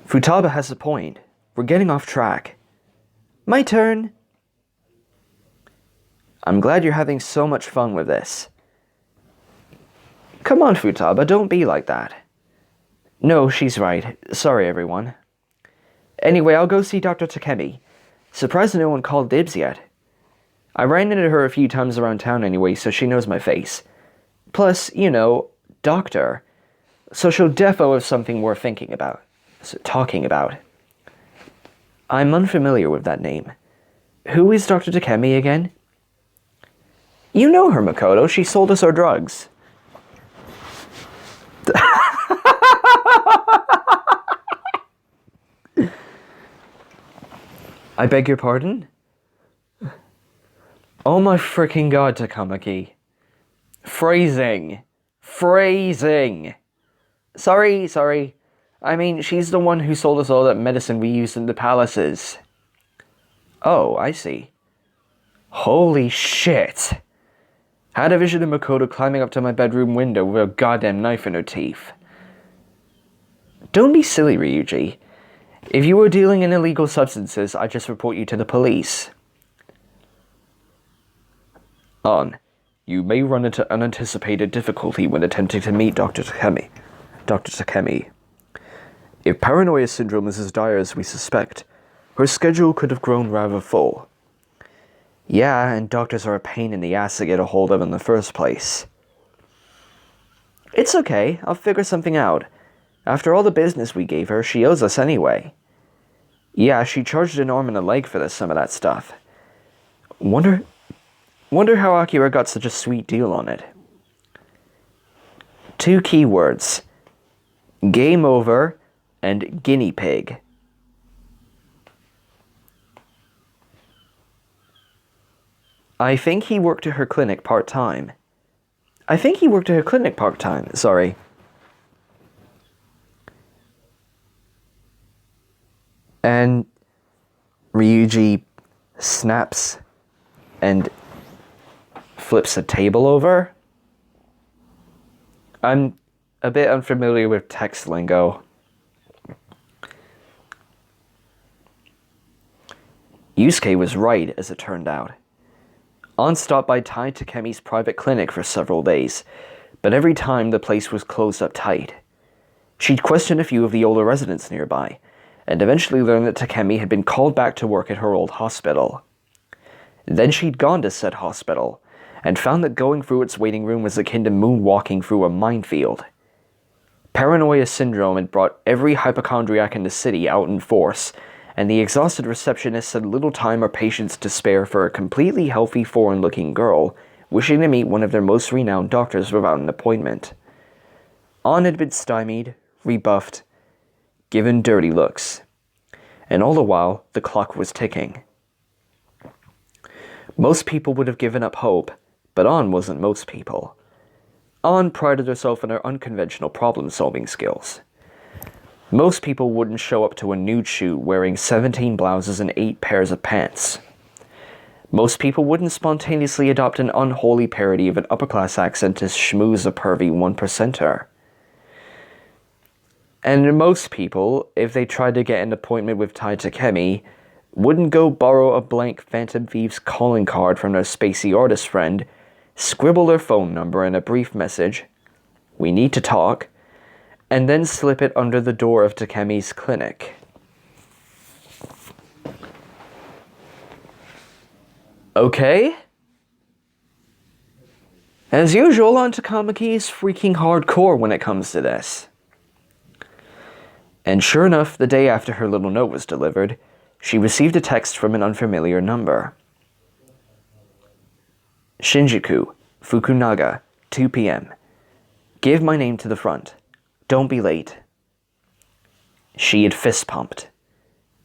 Futaba has a point. We're getting off track. My turn. I'm glad you're having so much fun with this. Come on, Futaba, don't be like that. No, she's right. Sorry, everyone. Anyway, I'll go see Dr. Takemi. Surprised no one called dibs yet. I ran into her a few times around town anyway, so she knows my face. Plus, you know, doctor. So she'll defo have something worth talking about. I'm unfamiliar with that name. Who is Dr. Takemi again? You know her, Makoto. She sold us our drugs. I beg your pardon? Oh my freaking god, Takamaki. Phrasing. Sorry. I mean, she's the one who sold us all that medicine we used in the palaces. Oh, I see. Holy shit. Had a vision of Makoto climbing up to my bedroom window with a goddamn knife in her teeth. Don't be silly, Ryuji. If you were dealing in illegal substances, I'd just report you to the police. You may run into unanticipated difficulty when attempting to meet Dr. Takemi. Dr. Takemi. If Paranoia Syndrome is as dire as we suspect, her schedule could have grown rather full. Yeah, and doctors are a pain in the ass to get a hold of in the first place. It's okay, I'll figure something out. After all the business we gave her, she owes us anyway. Yeah, she charged an arm and a leg for some of that stuff. Wonder how Akira got such a sweet deal on it. 2 keywords. Game over and guinea pig. I think he worked at her clinic part-time. Sorry. And Ryuji snaps and flips a table over. I'm a bit unfamiliar with text lingo. Yusuke was right, as it turned out. An stopped by Tai Takemi's private clinic for several days, but every time the place was closed up tight. She'd questioned a few of the older residents nearby, and eventually learned that Takemi had been called back to work at her old hospital. Then she'd gone to said hospital, and found that going through its waiting room was akin to moonwalking through a minefield. Paranoia Syndrome had brought every hypochondriac in the city out in force, and the exhausted receptionist had little time or patience to spare for a completely healthy foreign-looking girl wishing to meet one of their most renowned doctors without an appointment. An had been stymied, rebuffed, given dirty looks, and all the while the clock was ticking. Most people would have given up hope, but An wasn't most people. An prided herself on her unconventional problem-solving skills. Most people wouldn't show up to a nude shoot wearing 17 blouses and 8 pairs of pants. Most people wouldn't spontaneously adopt an unholy parody of an upper-class accent to schmooze a pervy one-percenter. And most people, if they tried to get an appointment with Tai Takemi, wouldn't go borrow a blank Phantom Thieves calling card from their spacey artist friend, scribble their phone number in a brief message, "We need to talk," and then slip it under the door of Takemi's clinic. Okay? As usual, Aunt Takamaki is freaking hardcore when it comes to this. And sure enough, the day after her little note was delivered, she received a text from an unfamiliar number. Shinjuku, Fukunaga, 2 p.m. Give my name to the front. Don't be late. She had fist-pumped.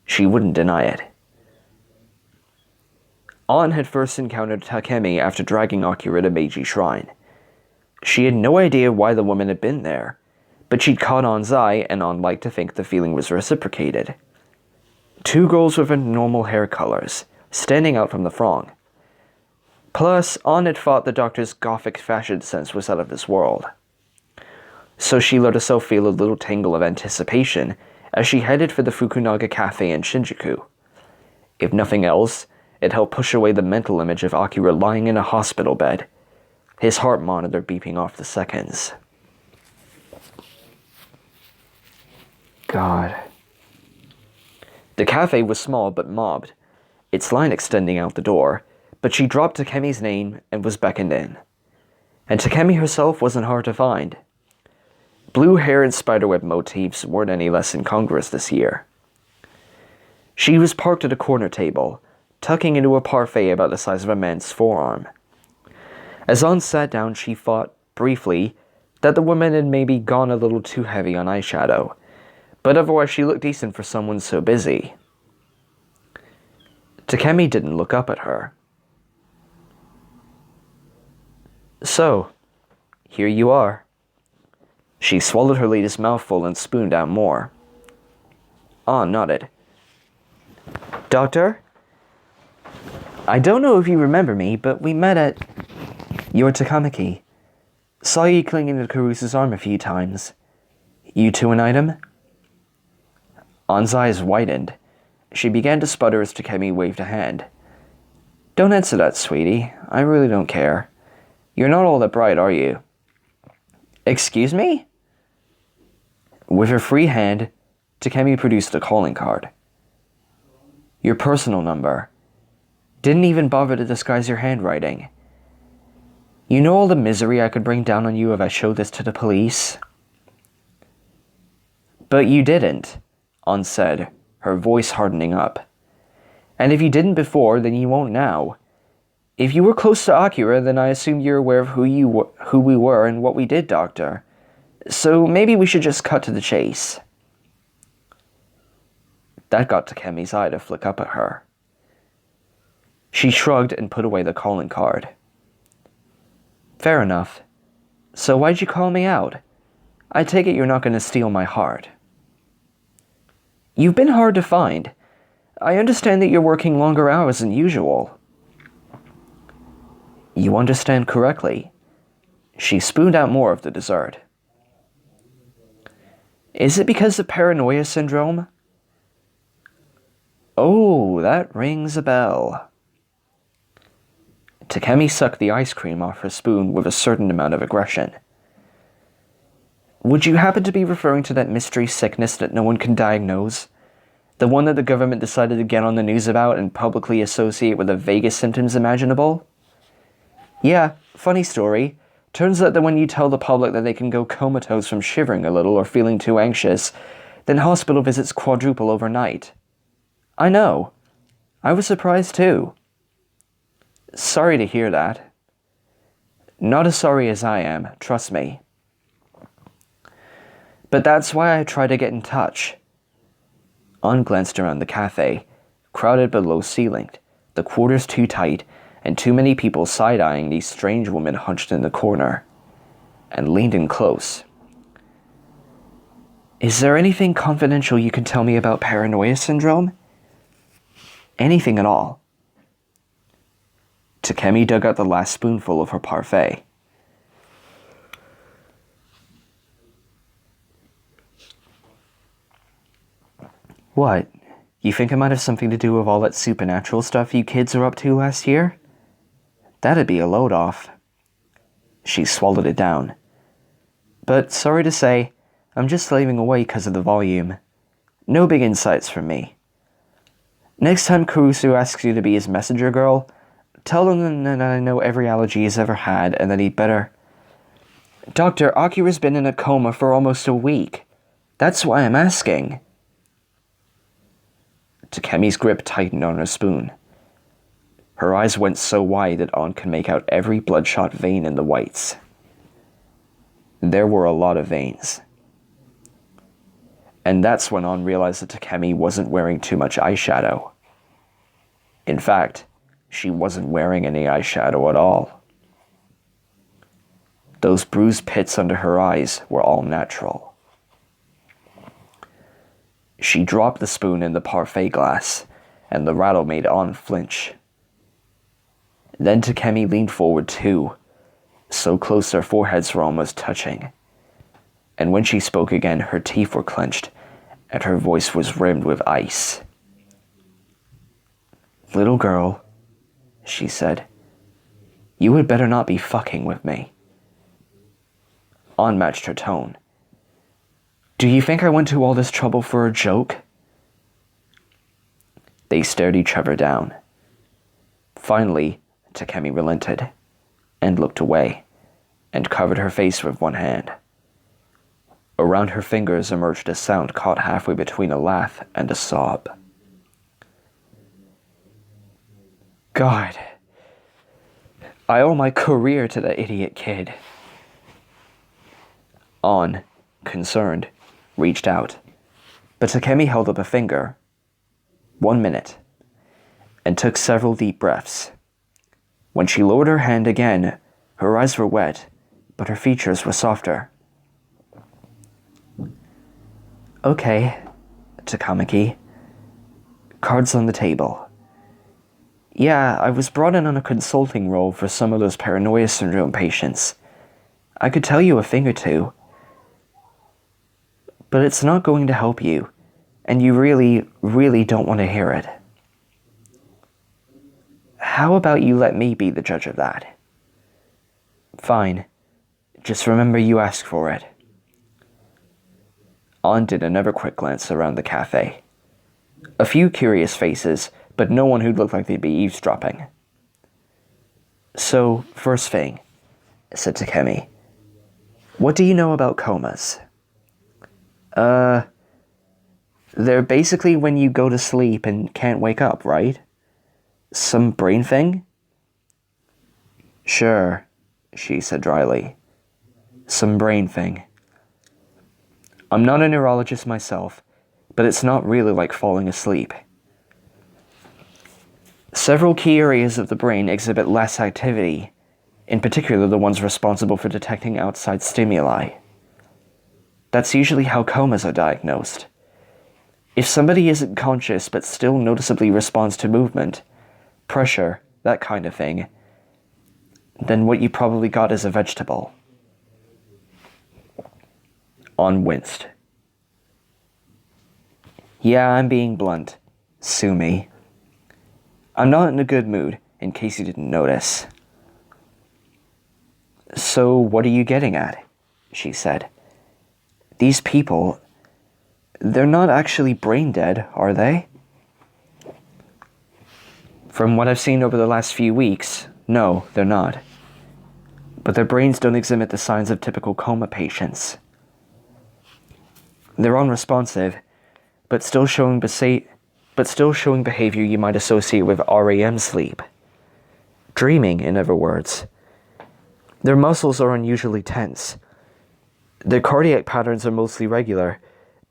She wouldn't deny it. An had first encountered Takemi after dragging Akira to Meiji Shrine. She had no idea why the woman had been there, but she'd caught An's eye, and An liked to think the feeling was reciprocated. 2 girls with normal hair colors, standing out from the throng. Plus, An had thought the doctor's gothic fashion sense was out of this world. So she let herself feel a little tingle of anticipation as she headed for the Fukunaga Cafe in Shinjuku. If nothing else, it helped push away the mental image of Akira lying in a hospital bed, his heart monitor beeping off the seconds. God. The cafe was small but mobbed, its line extending out the door, but she dropped Takemi's name and was beckoned in. And Takemi herself wasn't hard to find. Blue hair and spiderweb motifs weren't any less incongruous this year. She was parked at a corner table, tucking into a parfait about the size of a man's forearm. As An sat down, she thought, briefly, that the woman had maybe gone a little too heavy on eyeshadow, but otherwise she looked decent for someone so busy. Takemi didn't look up at her. So, here you are. She swallowed her latest mouthful and spooned out more. An nodded. Doctor? I don't know if you remember me, but we met at your Takamaki. Saw you clinging to Karusa's arm a few times. You two an item? An's eyes widened. She began to sputter as Takemi waved a hand. Don't answer that, sweetie. I really don't care. You're not all that bright, are you? Excuse me? With her free hand, Takemi produced a calling card. Your personal number. Didn't even bother to disguise your handwriting. You know all the misery I could bring down on you if I showed this to the police? But you didn't, An said, her voice hardening up. And if you didn't before, then you won't now. If you were close to Akira, then I assume you're aware of who we were and what we did, Doctor. So maybe we should just cut to the chase. That got Takemi's eye to flick up at her. She shrugged and put away the calling card. Fair enough. So why'd you call me out? I take it you're not going to steal my heart. You've been hard to find. I understand that you're working longer hours than usual. You understand correctly. She spooned out more of the dessert. Is it because of Paranoia Syndrome? Oh, that rings a bell. Takemi sucked the ice cream off her spoon with a certain amount of aggression. Would you happen to be referring to that mystery sickness that no one can diagnose? The one that the government decided to get on the news about and publicly associate with the vaguest symptoms imaginable? Yeah, funny story. Turns out that when you tell the public that they can go comatose from shivering a little or feeling too anxious, then hospital visits quadruple overnight. I know. I was surprised too. Sorry to hear that. Not as sorry as I am, trust me. But that's why I try to get in touch. An glanced around the cafe, crowded but low-ceilinged, the quarters too tight, and too many people side-eyeing these strange women hunched in the corner, and leaned in close. Is there anything confidential you can tell me about Paranoia Syndrome? Anything at all. Takemi dug out the last spoonful of her parfait. What? You think it might have something to do with all that supernatural stuff you kids were up to last year? That'd be a load off. She swallowed it down. But sorry to say, I'm just slaving away because of the volume. No big insights from me. Next time Kurusu asks you to be his messenger girl, tell him that I know every allergy he's ever had and that he'd better... Doctor, Akira's been in a coma for almost a week. That's why I'm asking. Takemi's grip tightened on her spoon. Her eyes went so wide that An could make out every bloodshot vein in the whites. There were a lot of veins. And that's when An realized that Takemi wasn't wearing too much eyeshadow. In fact, she wasn't wearing any eyeshadow at all. Those bruised pits under her eyes were all natural. She dropped the spoon in the parfait glass, and the rattle made An flinch. Then Takemi leaned forward too, so close their foreheads were almost touching. And when she spoke again, her teeth were clenched, and her voice was rimmed with ice. "Little girl," she said, "you had better not be fucking with me." An matched her tone. "Do you think I went to all this trouble for a joke?" They stared each other down. Finally, Takemi relented, and looked away, and covered her face with one hand. Around her fingers emerged a sound caught halfway between a laugh and a sob. "God, I owe my career to that idiot kid." An, concerned, reached out, but Takemi held up a finger. 1 minute, and took several deep breaths. When she lowered her hand again, her eyes were wet, but her features were softer. "Okay, Takamaki. Cards on the table. Yeah, I was brought in on a consulting role for some of those Paranoia Syndrome patients. I could tell you a thing or two. But it's not going to help you, and you really, really don't want to hear it. How about you let me be the judge of that?" "Fine. Just remember you asked for it." An did another quick glance around the cafe. A few curious faces, but no one who looked like they'd be eavesdropping. "So, first thing," said Takemi. "What do you know about comas?" They're basically when you go to sleep and can't wake up, right? Some brain thing?" "Sure," she said dryly. "Some brain thing. I'm not a neurologist myself, but it's not really like falling asleep. Several key areas of the brain exhibit less activity, in particular the ones responsible for detecting outside stimuli. That's usually how comas are diagnosed. If somebody isn't conscious but still noticeably responds to movement, pressure, that kind of thing, then what you probably got is a vegetable." An winced. "Yeah, I'm being blunt. Sue me. I'm not in a good mood, in case you didn't notice." "So what are you getting at?" she said. "These people, they're not actually brain dead, are they?" "From what I've seen over the last few weeks, no, they're not. But their brains don't exhibit the signs of typical coma patients. They're unresponsive, but still showing behavior you might associate with REM sleep. Dreaming, in other words. Their muscles are unusually tense. Their cardiac patterns are mostly regular,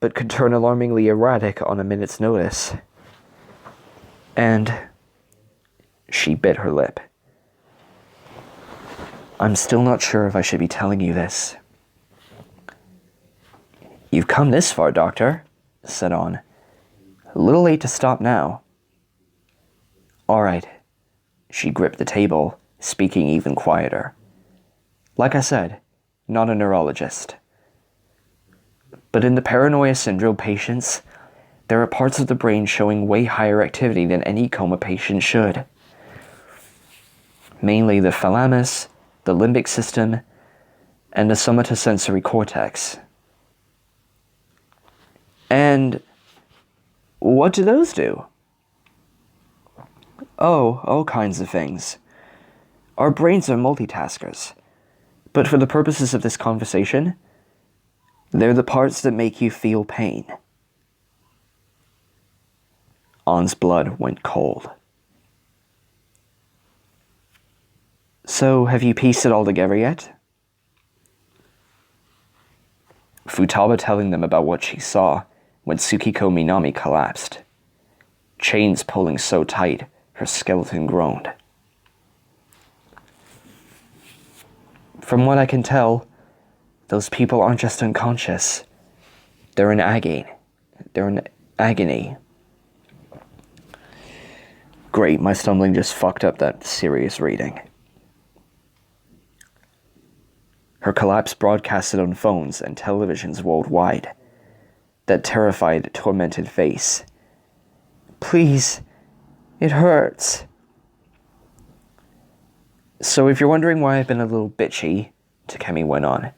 but could turn alarmingly erratic on a minute's notice. And..." She bit her lip. "I'm still not sure if I should be telling you this." "You've come this far, Doctor," said An. "A little late to stop now." "All right." She gripped the table, speaking even quieter. "Like I said, not a neurologist. But in the Paranoia Syndrome patients, there are parts of the brain showing way higher activity than any coma patient should. Mainly the thalamus, the limbic system, and the somatosensory cortex." "And what do those do?" "Oh, all kinds of things. Our brains are multitaskers. But for the purposes of this conversation, they're the parts that make you feel pain." An's blood went cold. "So, have you pieced it all together yet?" Futaba telling them about what she saw when Tsukiko Minami collapsed. Chains pulling so tight, her skeleton groaned. "From what I can tell, those people aren't just unconscious. They're in agony. Great, my stumbling just fucked up that serious reading. Her collapse broadcasted on phones and televisions worldwide. that terrified, tormented face. "Please, it hurts." "So if you're wondering why I've been a little bitchy," Takemi went on,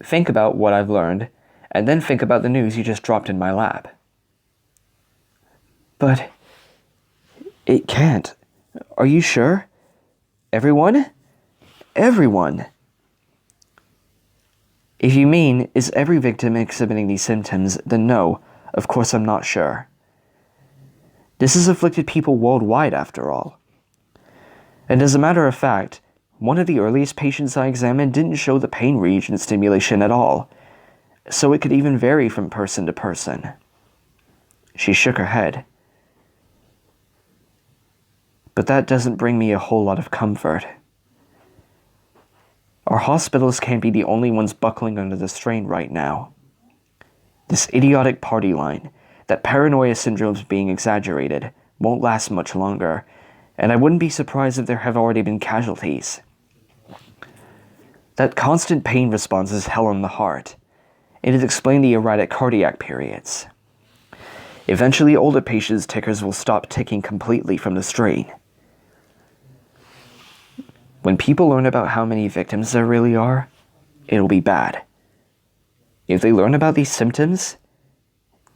"think about what I've learned, and then think about the news you just dropped in my lap." "But it can't. Are you sure? Everyone? Everyone." "If you mean, is every victim exhibiting these symptoms, then no, of course I'm not sure. This has afflicted people worldwide, after all. And as a matter of fact, one of the earliest patients I examined didn't show the pain region stimulation at all, so it could even vary from person to person." She shook her head. "But that doesn't bring me a whole lot of comfort. Our hospitals can't be the only ones buckling under the strain right now. This idiotic party line, that paranoia syndrome's being exaggerated, won't last much longer, and I wouldn't be surprised if there have already been casualties. That constant pain response is hell on the heart. It has explained the erratic cardiac periods. Eventually, older patients' tickers will stop ticking completely from the strain. When people learn about how many victims there really are, it'll be bad. If they learn about these symptoms,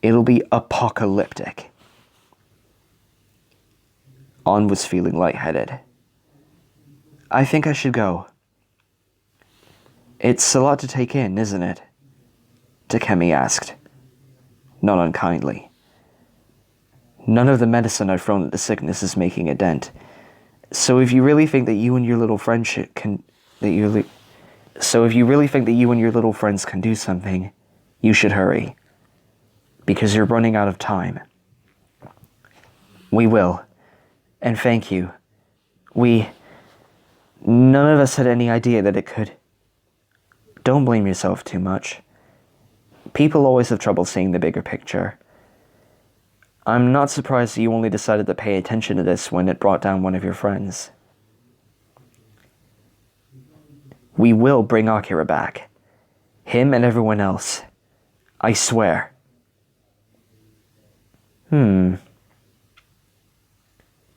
it'll be apocalyptic." An was feeling lightheaded. "I think I should go." "It's a lot to take in, isn't it?" Takemi asked, not unkindly. "None of the medicine I've thrown at the sickness is making a dent. So if you really think that you and your little friends can do something, you should hurry. Because you're running out of time." "We will. And thank you. None of us had any idea that it could." "Don't blame yourself too much. People always have trouble seeing the bigger picture. I'm not surprised that you only decided to pay attention to this when it brought down one of your friends." "We will bring Akira back. Him and everyone else. I swear."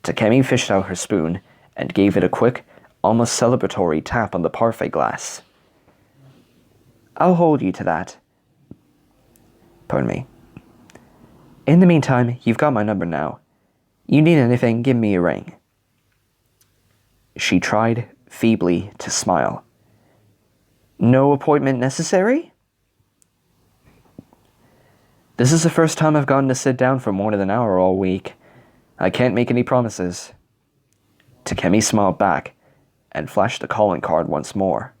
Takemi fished out her spoon and gave it a quick, almost celebratory tap on the parfait glass. "I'll hold you to that." Pardon me. "In the meantime, you've got my number now. You need anything, give me a ring." She tried, feebly, to smile. "No appointment necessary?" "This is the first time I've gotten to sit down for more than an hour all week. I can't make any promises." Takemi smiled back and flashed the calling card once more.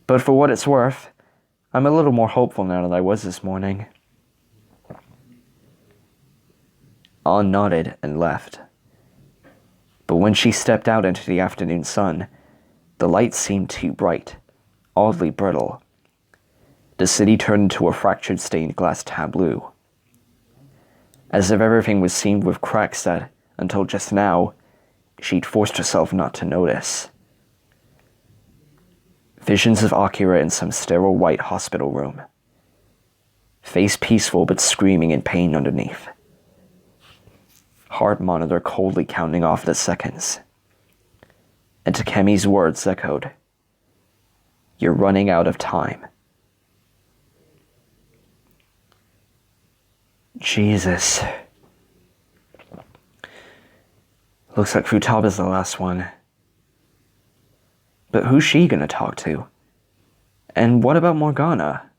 "But for what it's worth, I'm a little more hopeful now than I was this morning." An nodded and left. But when she stepped out into the afternoon sun, the light seemed too bright, oddly brittle. The city turned into a fractured stained glass tableau. As if everything was seamed with cracks that, until just now, she'd forced herself not to notice. Visions of Akira in some sterile white hospital room. Face peaceful but screaming in pain underneath. Heart monitor coldly counting off the seconds. And Takemi's words echoed. "You're running out of time." Jesus. Looks like Futaba's the last one. But who's she gonna talk to? And what about Morgana?